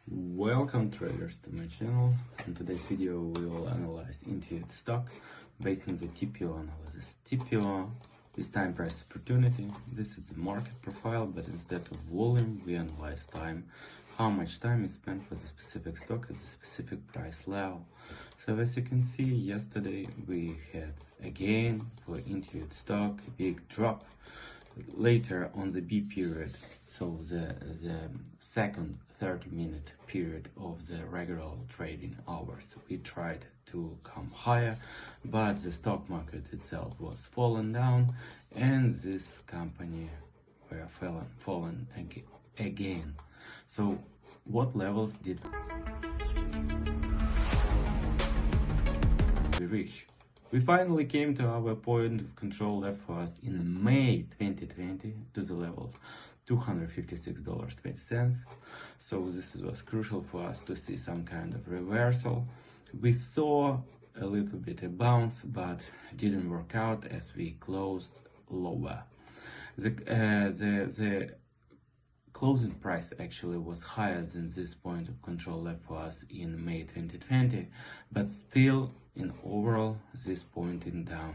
Welcome traders to my channel. In today's video we will analyze Intuit stock based on the TPO analysis. TPO is time price opportunity. This is the market profile, but instead of volume we analyze time. How much time is spent for the specific stock at the specific price level. So as you can see, yesterday we had a gain for Intuit stock, a big drop. Later on the B period, so the second 30-minute period of the regular trading hours, we tried to come higher, but the stock market itself was fallen down and this company were fallen again. So what levels did we reach? We finally came to our point of control left for us in May 2020 to the level $256.20. So this was crucial for us to see some kind of reversal. We saw a little bit a bounce, but didn't work out as we closed lower. The closing price actually was higher than this point of control left for us in May 2020, but still in overall this pointing down.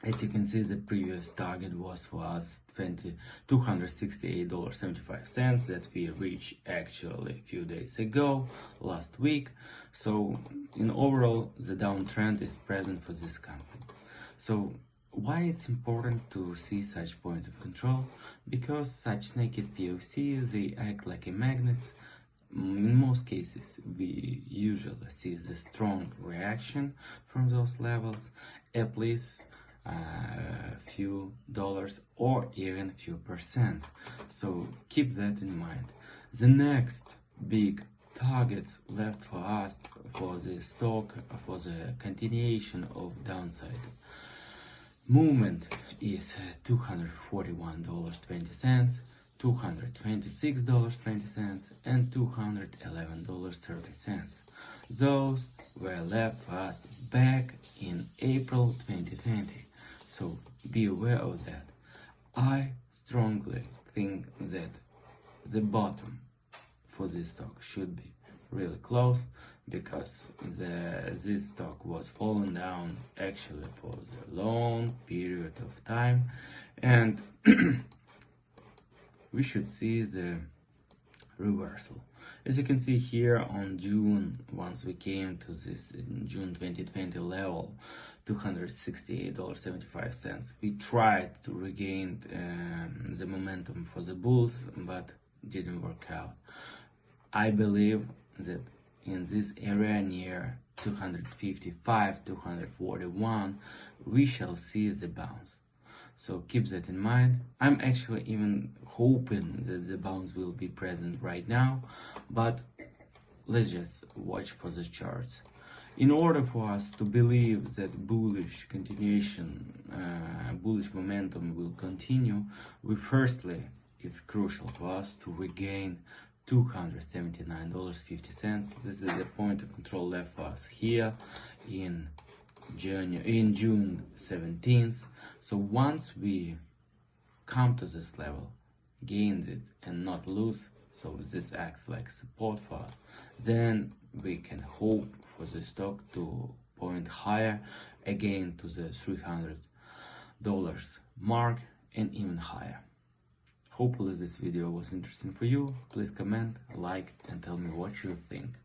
As you can see, the previous target was for us $268.75 that we reached actually a few days ago, last week. So in overall the downtrend is present for this company. So why it's important to see such point of control? Because such naked POC, they act like a magnets. In most cases, we usually see the strong reaction from those levels, at least a few dollars or even a few percent. So keep that in mind. The next big targets left for us for the stock, for the continuation of downside movement is $241.20, $226.20 and $211.30. Those were left for us back in April 2020. So be aware of that. I strongly think that the bottom for this stock should be really close, because this stock was falling down actually for the long period of time, and we should see the reversal. As you can see here on June, once we came to this June 2020 level, $268.75, we tried to regain the momentum for the bulls, but didn't work out. I believe that in this area near 255, 241, we shall see the bounce. So keep that in mind. I'm actually even hoping that the bounce will be present right now, but let's just watch for the charts. In order for us to believe that bullish momentum will continue, it's crucial for us to regain $279.50. This is the point of control left for us here in June 17th. So once we come to this level, gain it and not lose, so this acts like support for us, then we can hope for the stock to point higher again to the $300 mark and even higher. Hopefully this video was interesting for you. Please comment, like and tell me what you think.